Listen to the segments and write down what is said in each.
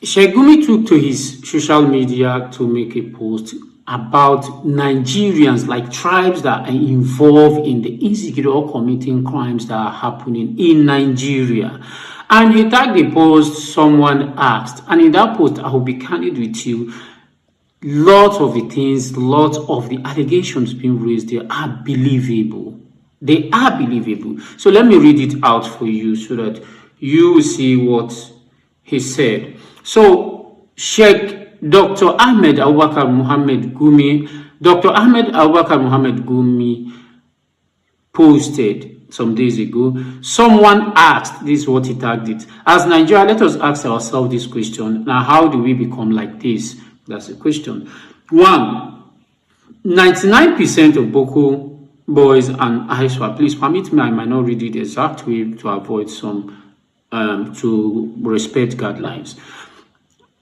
Sheik Gumi took to his social media to make a post about Nigerians, like tribes that are involved in the insecurity or committing crimes that are happening in Nigeria. And he tagged the post someone asked, and in that post, I will be candid with you, lots of the things, lots of the allegations being raised there are believable. They are believable. So let me read it out for you so that you will see what he said. So Sheikh Dr. Ahmed Abubakar Muhammad Gumi, Dr. Ahmed Abubakar Muhammad Gumi posted some days ago. Someone asked, this is what he tagged it, as Nigeria, let us ask ourselves this question. Now, how do we become like this? That's the question. 1, 99% of Boko boys and ISWA, please permit me, I might not read it the exact way to avoid some, to respect guidelines.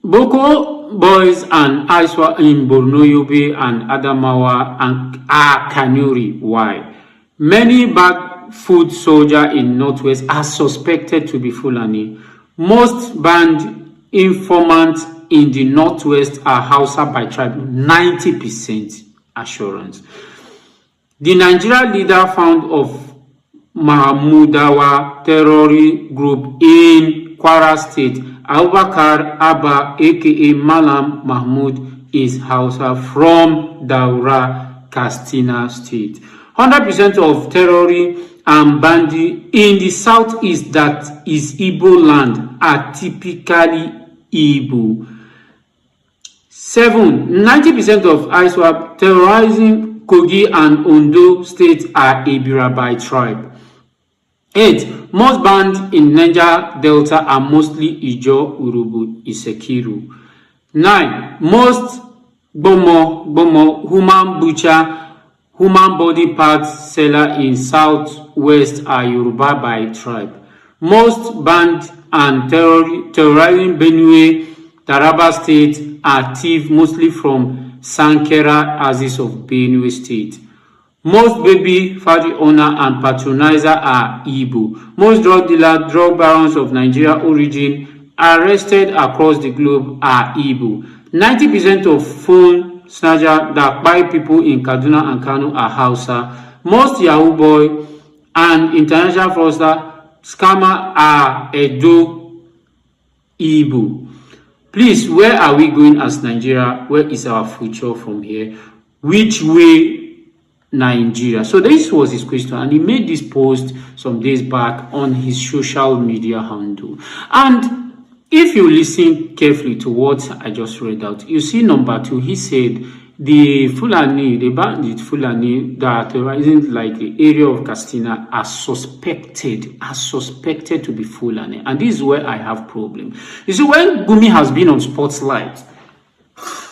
Boko boys and ISWA in Borno, Yobe and Adamawa and Kanuri. Why? Many bad food soldiers in Northwest are suspected to be Fulani. Most banned informants in the Northwest are Hausa by tribe, 90% assurance. The Nigerian leader found of Mahmudawa terrorist group in Kwara State, Abubakar Abba, aka Malam Mahmoud, is Hausa from Daura, Katsina State. 100% of terrorists and bandits in the southeast, that is Igbo land, are typically Igbo. 7, 90% of ISWAP terrorizing Kogi and Ondo states are Ebira by tribe. 8, most bands in Niger Delta are mostly Ijo, Urubu, Isekiru. 9, most Bomo, human butcher, human body parts seller in southwest are Yoruba by tribe. Most band and terrorizing Benue, Taraba State are thieves mostly from Sankera Axis of Benue State. Most baby fatty owner and patronizer are Igbo. Most drug dealer, drug barons of Nigeria origin arrested across the globe are Igbo. 90% of phone snatcher that buy people in Kaduna and Kano are Hausa. Most Yahoo boy and international fraudster scammer are Edo, Igbo. Please, where are we going as Nigeria? Where is our future from here? Which way Nigeria? So this was his question, and he made this post some days back on his social media handle. And if you listen carefully to what I just read out, you see number 2, he said the Fulani, the bandit Fulani that are terrorizing like the area of Katsina are suspected to be Fulani. And this is where I have problem. You see, when Gumi has been on Spotlight,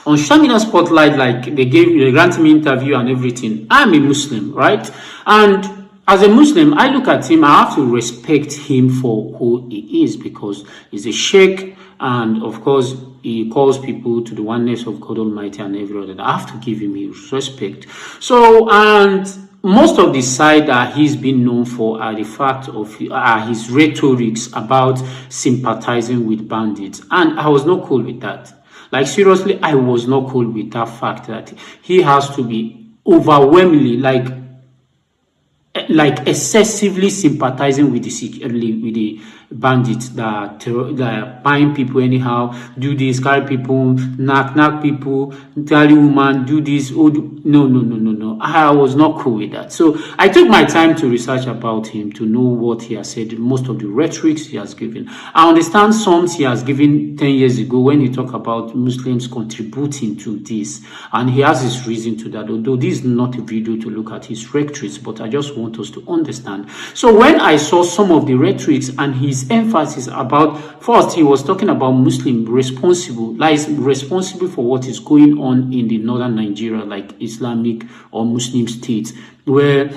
on Shamina Spotlight, like they granted me interview and everything, I'm a Muslim, right? And as a Muslim, I look at him, I have to respect him for who he is, because he's a sheikh, and of course, he calls people to the oneness of God Almighty and every other. I have to give him his respect. So, and most of the side that he's been known for are the fact of his rhetorics about sympathizing with bandits. And I was not cool with that. Like, seriously, I was not cool with that fact that he has to be overwhelmingly, like excessively sympathizing with the bandits that are buying people anyhow, do this, carry people, knock people, tell you woman, do this. Oh, no. I was not cool with that. So I took my time to research about him, to know what he has said, most of the rhetorics he has given. I understand some he has given 10 years ago when he talked about Muslims contributing to this, and he has his reason to that, although this is not a video to look at his rhetorics, but I just want us to understand. So when I saw some of the rhetorics and his emphasis about, first he was talking about Muslim responsible for what is going on in the northern Nigeria, like Islamic or Muslim states, where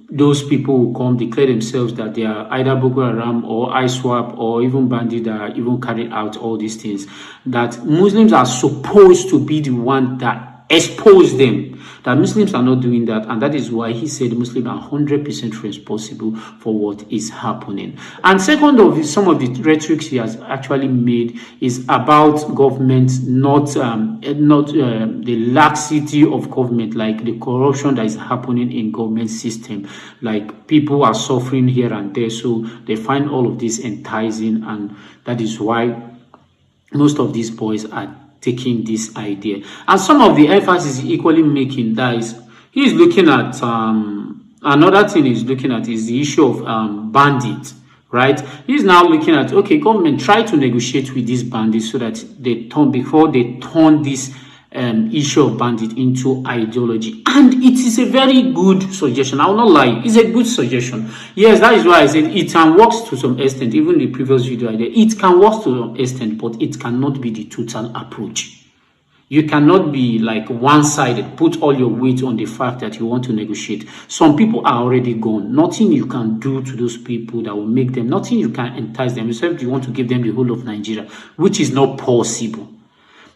those people who come declare themselves that they are either Boko Haram or ISWAP or even bandits that are even carrying out all these things, that Muslims are supposed to be the one that expose them. That Muslims are not doing that, and that is why he said Muslims are 100% responsible for what is happening. And second of some of the rhetorics he has actually made is about government, not the laxity of government, like the corruption that is happening in government system. Like people are suffering here and there, so they find all of this enticing, and that is why most of these boys are taking this idea. And some of the emphasis equally making that is, he's looking at another thing he's looking at is the issue of bandits, right? He's now looking at, okay, government try to negotiate with these bandits so that they turn, before they turn this issue of bandit into ideology. And it is a very good suggestion. I will not lie, it's a good suggestion. Yes, that is why I said it can work to some extent. Even the previous video I did, it can work to some extent, but it cannot be the total approach. You cannot be like one-sided, put all your weight on the fact that you want to negotiate. Some people are already gone. Nothing you can do to those people that will make them, nothing you can entice them, except you want to give them the whole of Nigeria, which is not possible.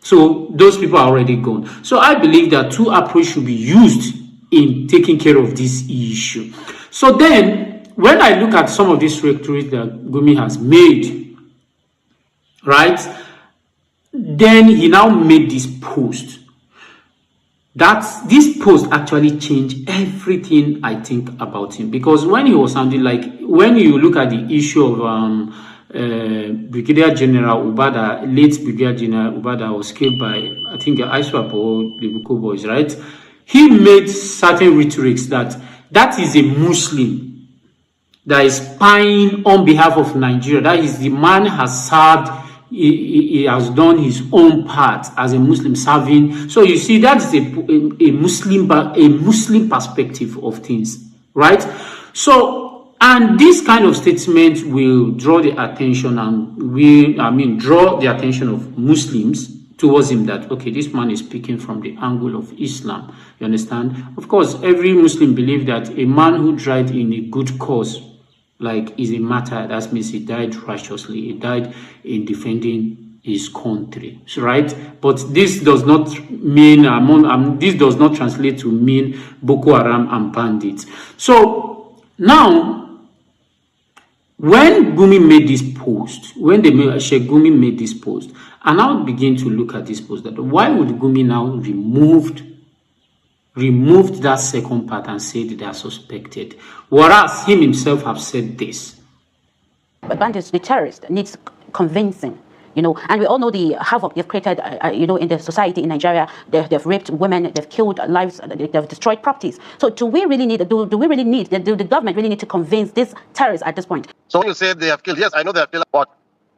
So those people are already gone. So I believe that two approaches should be used in taking care of this issue. So then, when I look at some of these rhetoric that Gumi has made, right, then he now made this post. This post actually changed everything I think about him. Because when he was sounding like, when you look at the issue of Brigadier General Ubada, late Brigadier General Ubada was killed by, I think, ISWAP or the Buko boys, right? He made certain rhetorics that is a Muslim that is spying on behalf of Nigeria. That is, the man has served, he has done his own part as a Muslim serving. So you see, that is a Muslim perspective of things, right? So, and this kind of statement will draw the attention and draw the attention of Muslims towards him, that, okay, this man is speaking from the angle of Islam. You understand? Of course, every Muslim believes that a man who died in a good cause, like, is a martyr. That means he died righteously. He died in defending his country, right? But this does not mean, this does not translate to mean Boko Haram and bandits. So now, when Gumi made this post, Sheik Gumi made this post, and now begin to look at this post, that why would Gumi now removed that second part and said they are suspected, whereas him himself have said this. But bandits, the terrorist, needs convincing. And we all know the havoc they've created, in the society in Nigeria. They've raped women, they've killed lives, they've destroyed properties. So do the government really need to convince these terrorists at this point? So when you say they have killed, yes, I know they have killed, but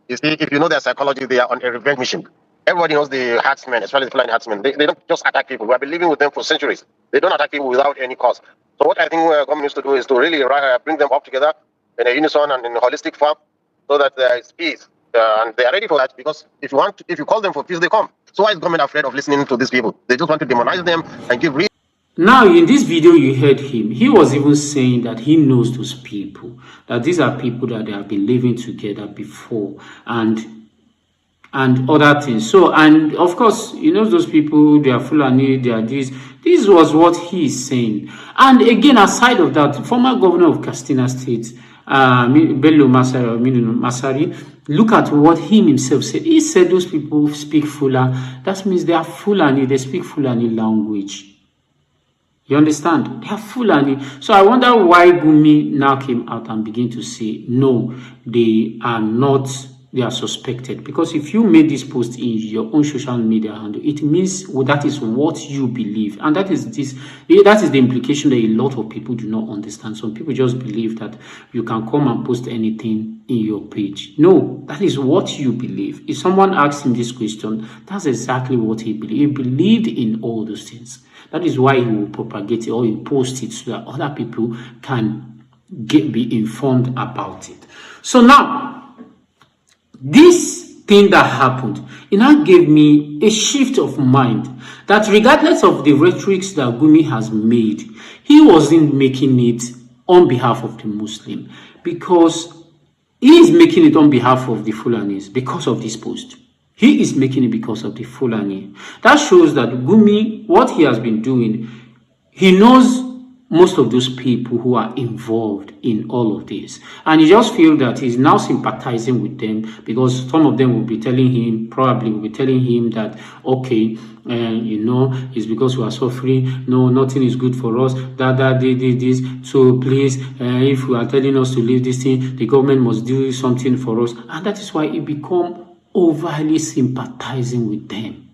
you see, if you know their psychology, they are on a revenge mission. Everybody knows the herdsmen, especially the fulani herdsmen. They don't just attack people. We have been living with them for centuries. They don't attack people without any cause. So what I think government needs to do is to really bring them up together in a unison and in a holistic form, so that there is peace. And they are ready for that, because if you call them for peace, they come. So why is government afraid of listening to these people? They just want to demonize them and give reason. Now, in this video, you heard him. He was even saying that he knows those people, that these are people that they have been living together before, and other things. So, and of course, those people, they are Fulani, they are this. This was what he is saying. And again, aside of that, former governor of Katsina State, Bello Masari, look at what he himself said. He said those people speak Fulani. That means they are Fulani. They speak Fulani language. You understand? They are Fulani. So I wonder why Gumi now came out and began to say, no, they are not, they are suspected. Because if you made this post in your own social media handle, it means that is what you believe. And that is the implication that a lot of people do not understand. Some people just believe that you can come and post anything in your page. No, that is what you believe. If someone asks him this question, that's exactly what he believed. He believed in all those things. That is why he will propagate it, or he post it, so that other people can be informed about it. So now, this thing that happened, it now gave me a shift of mind that regardless of the rhetorics that Gumi has made, he wasn't making it on behalf of the Muslim, because he is making it on behalf of the Fulanis because of this post. He is making it because of the Fulani. That shows that Gumi, what he has been doing, he knows most of those people who are involved in all of this. And he just feels that he's now sympathizing with them because some of them will be telling him, probably will be telling him that, okay, you know, it's because we are suffering. No, nothing is good for us. This. So please, if we are telling us to leave this thing, the government must do something for us. And that is why it become overly sympathizing with them.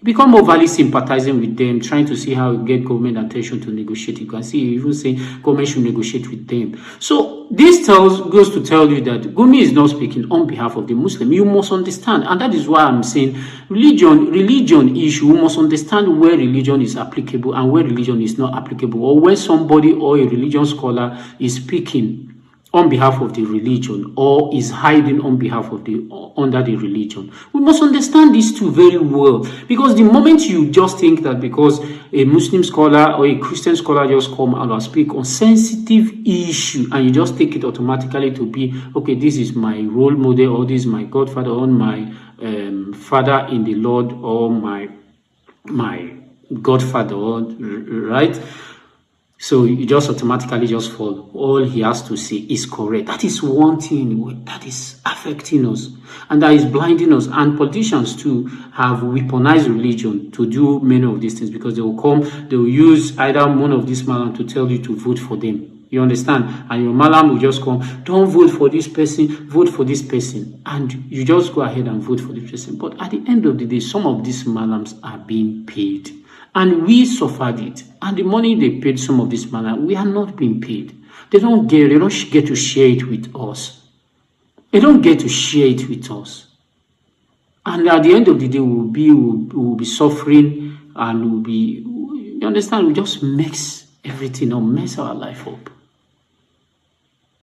Become overly sympathizing with them, trying to see how you get government attention to negotiate. You can see even saying government should negotiate with them. So this goes to tell you that Gumi is not speaking on behalf of the Muslim. You must understand, and that is why I'm saying religion issue. You must understand where religion is applicable and where religion is not applicable, or when somebody or a religion scholar is speaking on behalf of the religion or is hiding on behalf of under the religion. We must understand these two very well, because the moment you just think that because a Muslim scholar or a Christian scholar just come out and speak on sensitive issue and you just take it automatically to be, okay, this is my role model, or this is my godfather, or my father in the Lord, or my godfather, right? So you just automatically just follow. All he has to say is correct. That is one thing that is affecting us and that is blinding us. And politicians too have weaponized religion to do many of these things, because they will use either one of these malam to tell you to vote for them. You understand? And your malam will just come, don't vote for this person, vote for this person. And you just go ahead and vote for this person. But at the end of the day, some of these malams are being paid. And we suffered it. And the money they paid some of this malam, we are not being paid. They don't get to share it with us. They don't get to share it with us. And at the end of the day, we'll be suffering, and you understand, we just mess everything up, mess our life up.